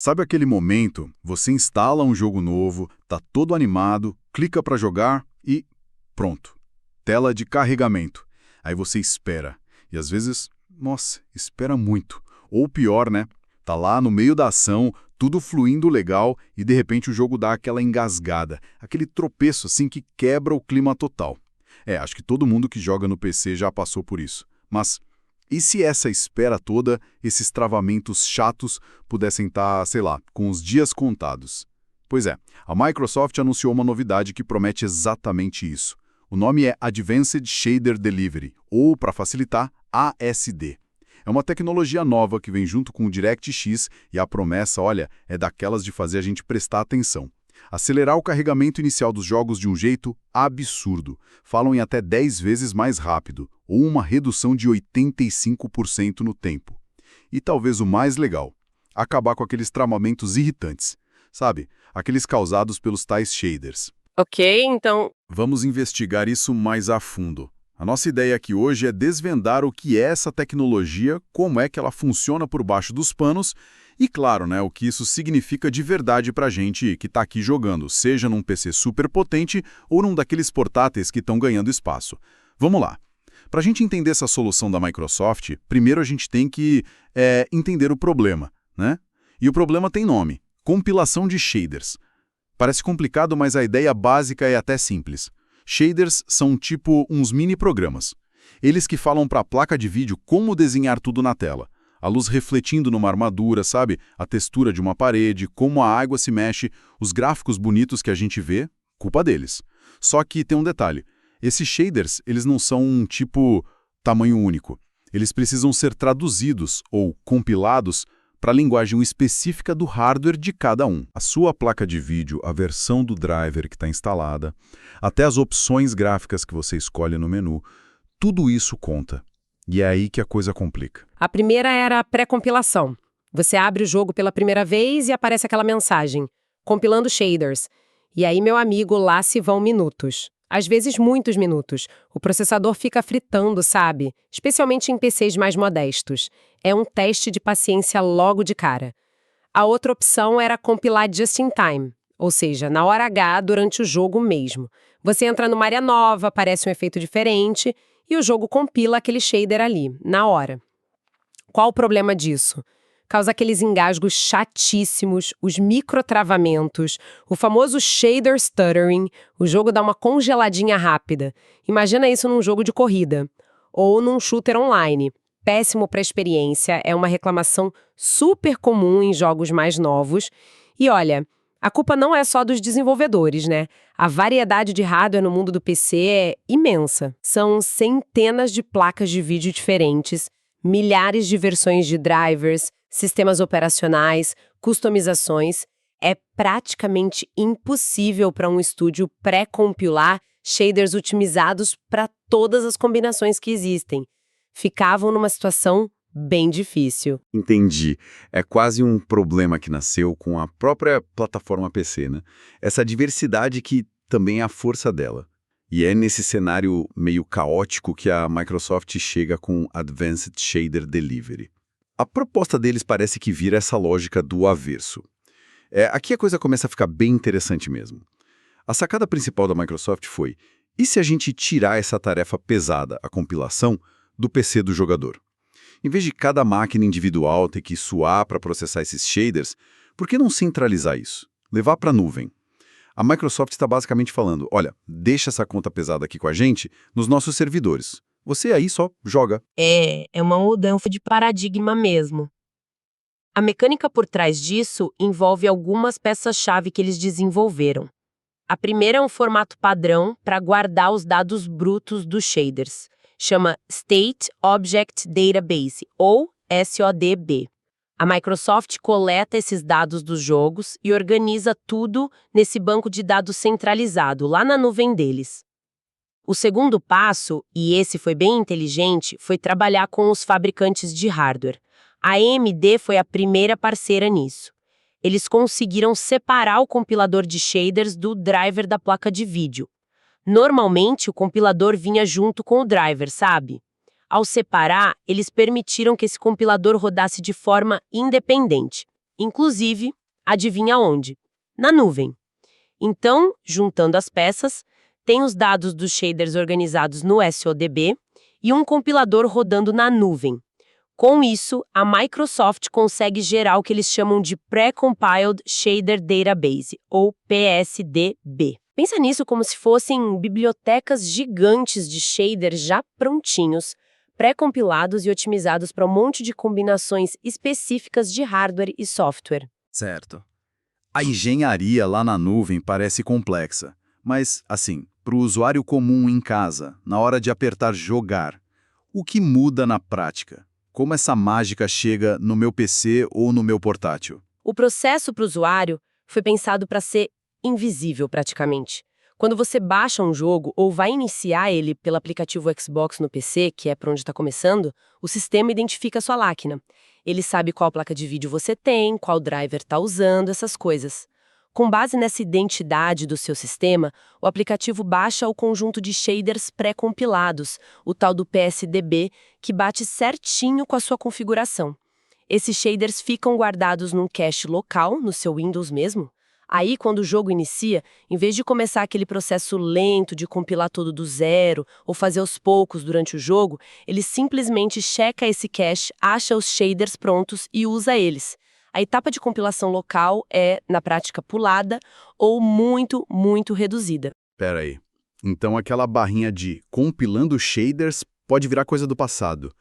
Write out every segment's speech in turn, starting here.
Sabe aquele momento, você instala um jogo novo, tá todo animado, clica para jogar e pronto. Tela de carregamento. Aí você espera. E às vezes, nossa, espera muito. Ou pior, né? Tá lá no meio da ação, tudo fluindo legal e de repente o jogo dá aquela engasgada, aquele tropeço assim que quebra o clima total. Acho que todo mundo que joga no PC já passou por isso. Mas e se essa espera toda, esses travamentos chatos, pudessem estar, sei lá, com os dias contados? Pois é, a Microsoft anunciou uma novidade que promete exatamente isso. O nome é Advanced Shader Delivery, ou, para facilitar, ASD. É uma tecnologia nova que vem junto com o DirectX e a promessa, olha, é daquelas de fazer a gente prestar atenção. Acelerar o carregamento inicial dos jogos de um jeito absurdo. Falam em até 10 vezes mais rápido, ou uma redução de 85% no tempo. E talvez o mais legal, acabar com aqueles travamentos irritantes. Sabe, aqueles causados pelos tais shaders. Ok, então, Vamos investigar isso mais a fundo. A nossa ideia aqui hoje é desvendar o que é essa tecnologia, como é que ela funciona por baixo dos panos e, claro, né, o que isso significa de verdade para a gente que está aqui jogando, seja num PC super potente ou num daqueles portáteis que estão ganhando espaço. Vamos lá. Para a gente entender essa solução da Microsoft, primeiro a gente tem que entender o problema, né? E o problema tem nome: compilação de shaders. Parece complicado, mas a ideia básica é até simples. Shaders são tipo uns mini-programas. Eles que falam para a placa de vídeo como desenhar tudo na tela. A luz refletindo numa armadura, sabe? A textura de uma parede, como a água se mexe, os gráficos bonitos que a gente vê, culpa deles. Só que tem um detalhe. Esses shaders, eles não são um tipo tamanho único. Eles precisam ser traduzidos ou compilados para a linguagem específica do hardware de cada um. A sua placa de vídeo, a versão do driver que está instalada, até as opções gráficas que você escolhe no menu, tudo isso conta. E é aí que a coisa complica. a primeira era a pré-compilação. Você abre o jogo pela primeira vez e aparece aquela mensagem: compilando shaders. E aí, meu amigo, lá se vão minutos. Às vezes muitos minutos. O processador fica fritando, sabe? Especialmente em PCs mais modestos. É um teste de paciência logo de cara. A outra opção era compilar just in time, ou seja, na hora H, durante o jogo mesmo. Você entra numa área nova, aparece um efeito diferente e o jogo compila aquele shader ali, na hora. Qual o problema disso? Causa aqueles engasgos chatíssimos, os microtravamentos, o famoso shader stuttering, o jogo dá uma congeladinha rápida. Imagina isso num jogo de corrida. Ou num shooter online. Péssimo para a experiência, é uma reclamação super comum em jogos mais novos. E olha, a culpa não é só dos desenvolvedores, né? A variedade de hardware no mundo do PC é imensa. São centenas de placas de vídeo diferentes, milhares de versões de drivers, sistemas operacionais, customizações. É praticamente impossível para um estúdio pré-compilar shaders otimizados para todas as combinações que existem. Ficavam numa situação bem difícil. Entendi. É quase um problema que nasceu com a própria plataforma PC, né? Essa diversidade que também é a força dela. E é nesse cenário meio caótico que a Microsoft chega com Advanced Shader Delivery. A proposta deles parece que vira essa lógica do avesso. Aqui a coisa começa a ficar bem interessante mesmo. A sacada principal da Microsoft foi: e se a gente tirar essa tarefa pesada, a compilação, do PC do jogador? Em vez de cada máquina individual ter que suar para processar esses shaders, por que não centralizar isso? Levar para a nuvem? A Microsoft está basicamente falando: olha, deixa essa conta pesada aqui com a gente nos nossos servidores. Você aí só joga. É uma mudança de paradigma mesmo. A mecânica por trás disso envolve algumas peças-chave que eles desenvolveram. A primeira é um formato padrão para guardar os dados brutos dos shaders. Chama State Object Database, ou SODB. A Microsoft coleta esses dados dos jogos e organiza tudo nesse banco de dados centralizado, lá na nuvem deles. O segundo passo, e esse foi bem inteligente, foi trabalhar com os fabricantes de hardware. A AMD foi a primeira parceira nisso. Eles conseguiram separar o compilador de shaders do driver da placa de vídeo. Normalmente, o compilador vinha junto com o driver, sabe? Ao separar, eles permitiram que esse compilador rodasse de forma independente. Inclusive, adivinha onde? Na nuvem. Então, juntando as peças, tem os dados dos shaders organizados no SODB e um compilador rodando na nuvem. Com isso, a Microsoft consegue gerar o que eles chamam de Pre-Compiled Shader Database, ou PSDB. Pensa nisso como se fossem bibliotecas gigantes de shaders já prontinhos, pré-compilados e otimizados para um monte de combinações específicas de hardware e software. Certo. A engenharia lá na nuvem parece complexa, mas, assim, para o usuário comum em casa, na hora de apertar jogar, o que muda na prática? Como essa mágica chega no meu PC ou no meu portátil? O processo para o usuário foi pensado para ser invisível praticamente. Quando você baixa um jogo ou vai iniciar ele pelo aplicativo Xbox no PC, que é para onde está começando, o sistema identifica a sua máquina. Ele sabe qual placa de vídeo você tem, qual driver está usando, essas coisas. Com base nessa identidade do seu sistema, o aplicativo baixa o conjunto de shaders pré-compilados, o tal do PSDB, que bate certinho com a sua configuração. Esses shaders ficam guardados num cache local, no seu Windows mesmo. Aí, quando o jogo inicia, em vez de começar aquele processo lento de compilar tudo do zero ou fazer aos poucos durante o jogo, ele simplesmente checa esse cache, acha os shaders prontos e usa eles. A etapa de compilação local é, na prática, pulada ou muito, muito reduzida. Pera aí. Então aquela barrinha de compilando shaders pode virar coisa do passado.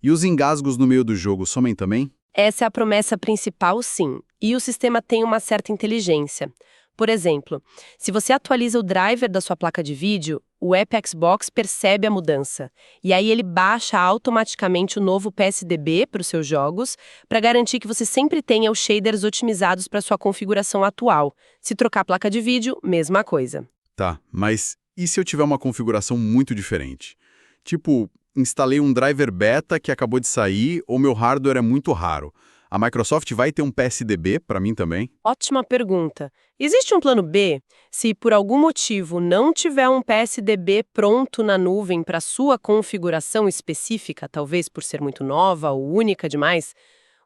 E os engasgos no meio do jogo somem também? Essa é a promessa principal, sim. E o sistema tem uma certa inteligência. Por exemplo, se você atualiza o driver da sua placa de vídeo, o app Xbox percebe a mudança. E aí ele baixa automaticamente o novo PSDB para os seus jogos, para garantir que você sempre tenha os shaders otimizados para sua configuração atual. Se trocar a placa de vídeo, mesma coisa. Tá, mas e se eu tiver uma configuração muito diferente? Tipo, instalei um driver beta que acabou de sair ou meu hardware é muito raro. A Microsoft vai ter um PSDB para mim também? Ótima pergunta. Existe um plano B? Se por algum motivo não tiver um PSDB pronto na nuvem para sua configuração específica, talvez por ser muito nova ou única demais,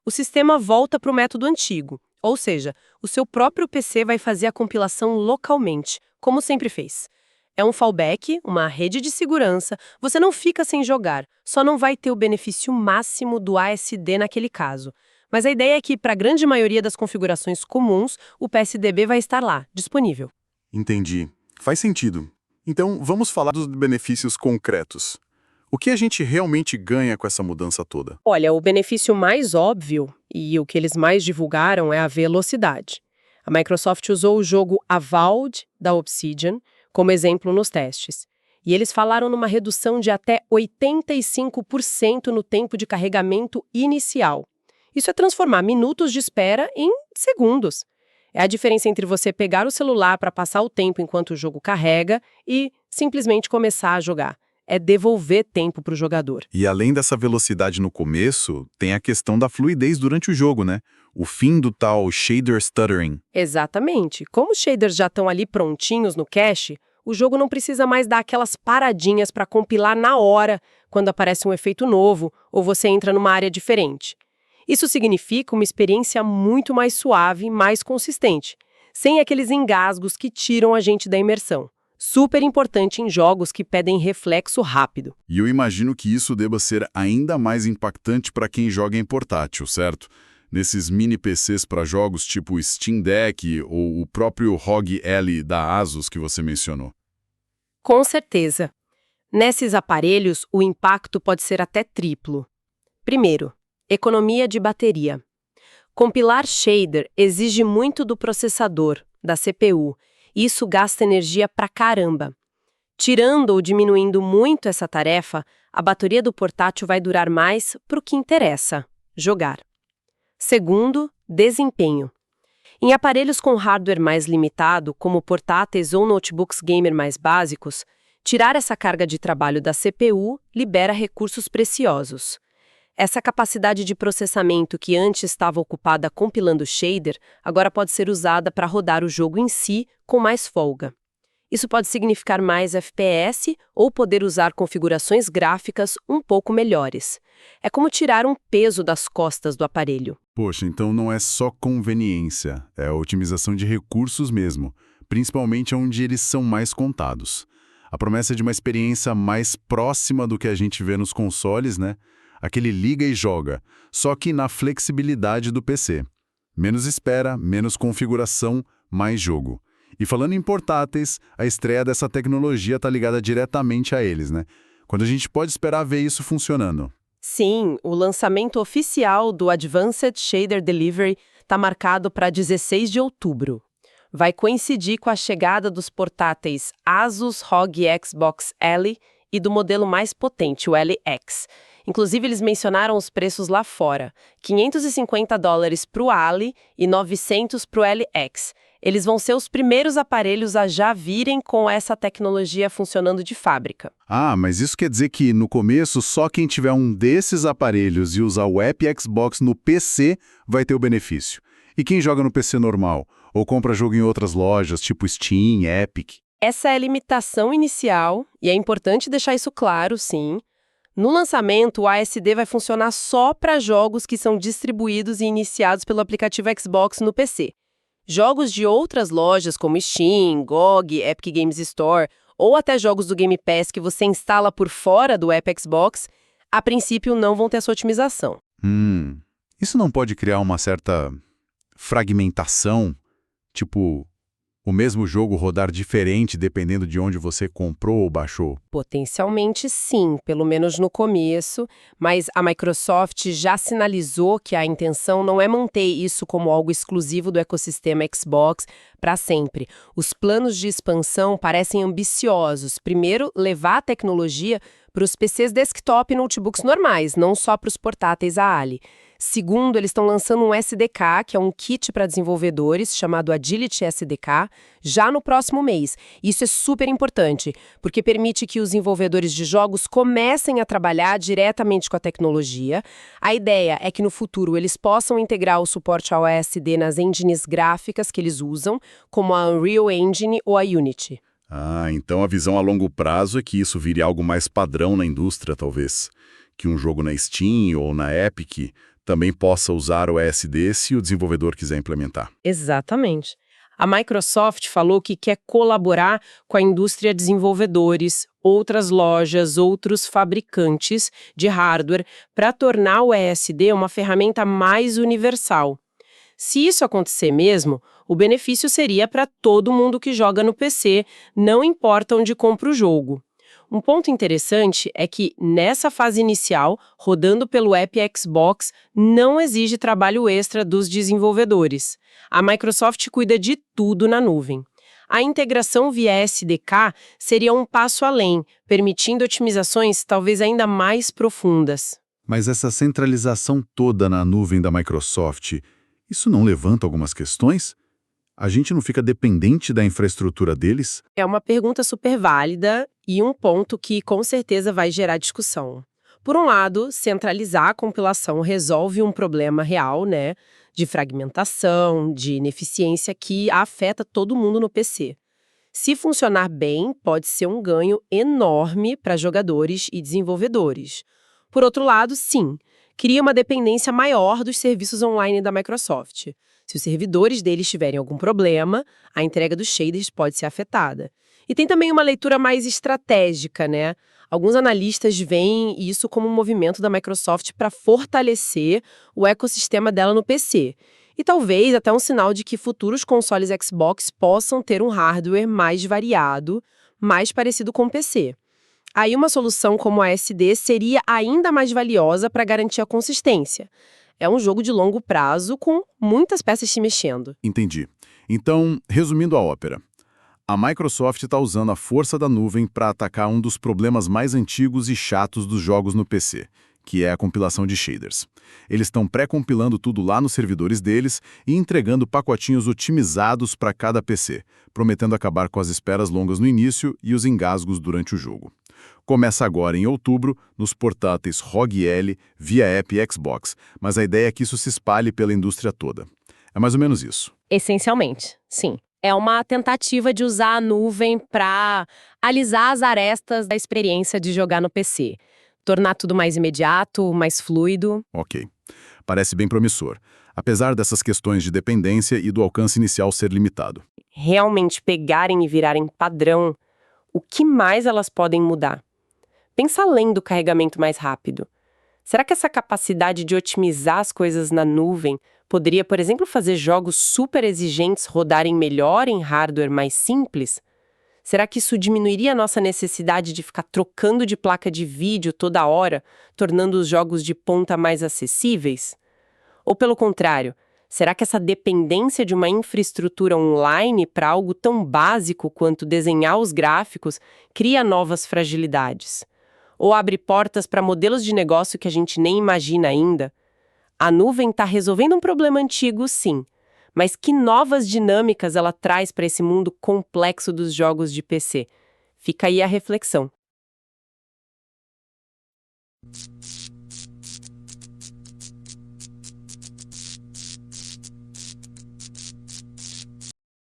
o sistema volta para o método antigo. Ou seja, o seu próprio PC vai fazer a compilação localmente, como sempre fez. É um fallback, uma rede de segurança, você não fica sem jogar, só não vai ter o benefício máximo do ASD naquele caso. Mas a ideia é que, para a grande maioria das configurações comuns, o PSDB vai estar lá, disponível. Entendi. Faz sentido. Então, vamos falar dos benefícios concretos. O que a gente realmente ganha com essa mudança toda? Olha, o benefício mais óbvio, e o que eles mais divulgaram, é a velocidade. A Microsoft usou o jogo Avowed, da Obsidian, como exemplo nos testes. E eles falaram numa redução de até 85% no tempo de carregamento inicial. Isso é transformar minutos de espera em segundos. É a diferença entre você pegar o celular para passar o tempo enquanto o jogo carrega e simplesmente começar a jogar. É devolver tempo para o jogador. E além dessa velocidade no começo, tem a questão da fluidez durante o jogo, né? O fim do tal shader stuttering. Exatamente. Como os shaders já estão ali prontinhos no cache, o jogo não precisa mais dar aquelas paradinhas para compilar na hora, quando aparece um efeito novo ou você entra numa área diferente. Isso significa uma experiência muito mais suave e mais consistente, sem aqueles engasgos que tiram a gente da imersão. Super importante em jogos que pedem reflexo rápido. E eu imagino que isso deva ser ainda mais impactante para quem joga em portátil, certo? Nesses mini PCs para jogos tipo Steam Deck ou o próprio ROG Ally da Asus que você mencionou. Com certeza. Nesses aparelhos, o impacto pode ser até triplo. Primeiro, economia de bateria. Compilar shader exige muito do processador, da CPU, e isso gasta energia pra caramba. Tirando ou diminuindo muito essa tarefa, a bateria do portátil vai durar mais pro que interessa, jogar. Segundo, desempenho. Em aparelhos com hardware mais limitado, como portáteis ou notebooks gamer mais básicos, tirar essa carga de trabalho da CPU libera recursos preciosos. Essa capacidade de processamento que antes estava ocupada compilando shader, agora pode ser usada para rodar o jogo em si com mais folga. Isso pode significar mais FPS ou poder usar configurações gráficas um pouco melhores. É como tirar um peso das costas do aparelho. Poxa, então não é só conveniência, é a otimização de recursos mesmo, principalmente onde eles são mais contados. A promessa de uma experiência mais próxima do que a gente vê nos consoles, né? Aquele liga e joga, só que na flexibilidade do PC. Menos espera, menos configuração, mais jogo. E falando em portáteis, a estreia dessa tecnologia está ligada diretamente a eles, né? Quando a gente pode esperar ver isso funcionando. Sim, o lançamento oficial do Advanced Shader Delivery está marcado para 16 de outubro. Vai coincidir com a chegada dos portáteis Asus ROG Xbox Ellie e do modelo mais potente, o LX. Inclusive, eles mencionaram os preços lá fora, $550 para o Ali e $900 para o LX. Eles vão ser os primeiros aparelhos a já virem com essa tecnologia funcionando de fábrica. Ah, mas isso quer dizer que, no começo, só quem tiver um desses aparelhos e usar o app Xbox no PC vai ter o benefício. E quem joga no PC normal? Ou compra jogo em outras lojas, tipo Steam, Epic? Essa é a limitação inicial, e é importante deixar isso claro, sim. No lançamento, o ASD vai funcionar só para jogos que são distribuídos e iniciados pelo aplicativo Xbox no PC. Jogos de outras lojas como Steam, GOG, Epic Games Store ou até jogos do Game Pass que você instala por fora do app Xbox, a princípio não vão ter essa otimização. Isso não pode criar uma certa fragmentação? Tipo, o mesmo jogo rodar diferente dependendo de onde você comprou ou baixou? Potencialmente sim, pelo menos no começo, mas a Microsoft já sinalizou que a intenção não é manter isso como algo exclusivo do ecossistema Xbox para sempre. Os planos de expansão parecem ambiciosos. Primeiro, levar a tecnologia para os PCs desktop e notebooks normais, não só para os portáteis a Ali. Segundo, eles estão lançando um SDK, que é um kit para desenvolvedores, chamado Agility SDK, já no próximo mês. Isso é super importante, porque permite que os desenvolvedores de jogos comecem a trabalhar diretamente com a tecnologia. A ideia é que no futuro eles possam integrar o suporte ao ASD nas engines gráficas que eles usam, como a Unreal Engine ou a Unity. Ah, então a visão a longo prazo é que isso vire algo mais padrão na indústria, talvez. Que um jogo na Steam ou na Epic também possa usar o ASD se o desenvolvedor quiser implementar. Exatamente. A Microsoft falou que quer colaborar com a indústria de desenvolvedores, outras lojas, outros fabricantes de hardware para tornar o ASD uma ferramenta mais universal. Se isso acontecer mesmo, o benefício seria para todo mundo que joga no PC, não importa onde compra o jogo. Um ponto interessante é que, nessa fase inicial, rodando pelo app Xbox, não exige trabalho extra dos desenvolvedores. A Microsoft cuida de tudo na nuvem. A integração via SDK seria um passo além, permitindo otimizações talvez ainda mais profundas. Mas essa centralização toda na nuvem da Microsoft, isso não levanta algumas questões? A gente não fica dependente da infraestrutura deles? É uma pergunta super válida e um ponto que com certeza vai gerar discussão. Por um lado, centralizar a compilação resolve um problema real, né, de fragmentação, de ineficiência que afeta todo mundo no PC. Se funcionar bem, pode ser um ganho enorme para jogadores e desenvolvedores. Por outro lado, sim, cria uma dependência maior dos serviços online da Microsoft. Se os servidores deles tiverem algum problema, a entrega dos shaders pode ser afetada. E tem também uma leitura mais estratégica, né? Alguns analistas veem isso como um movimento da Microsoft para fortalecer o ecossistema dela no PC. E talvez até um sinal de que futuros consoles Xbox possam ter um hardware mais variado, mais parecido com o PC. Aí uma solução como a ASD seria ainda mais valiosa para garantir a consistência. É um jogo de longo prazo com muitas peças se mexendo. Entendi. Então, resumindo a ópera, a Microsoft está usando a força da nuvem para atacar um dos problemas mais antigos e chatos dos jogos no PC, que é a compilação de shaders. Eles estão pré-compilando tudo lá nos servidores deles e entregando pacotinhos otimizados para cada PC, prometendo acabar com as esperas longas no início e os engasgos durante o jogo. Começa agora em outubro nos portáteis ROG L via app Xbox, mas a ideia é que isso se espalhe pela indústria toda. É mais ou menos isso. Essencialmente, sim. É uma tentativa de usar a nuvem para alisar as arestas da experiência de jogar no PC. Tornar tudo mais imediato, mais fluido. Ok. Parece bem promissor. apesar dessas questões de dependência e do alcance inicial ser limitado. Realmente pegarem e virarem padrão, o que mais elas podem mudar? Pensa além do carregamento mais rápido. Será que essa capacidade de otimizar as coisas na nuvem poderia, por exemplo, fazer jogos super exigentes rodarem melhor em hardware mais simples? Será que isso diminuiria a nossa necessidade de ficar trocando de placa de vídeo toda hora, tornando os jogos de ponta mais acessíveis? Ou pelo contrário, será que essa dependência de uma infraestrutura online para algo tão básico quanto desenhar os gráficos cria novas fragilidades? Ou abre portas para modelos de negócio que a gente nem imagina ainda? A nuvem está resolvendo um problema antigo, sim, mas que novas dinâmicas ela traz para esse mundo complexo dos jogos de PC? Fica aí a reflexão.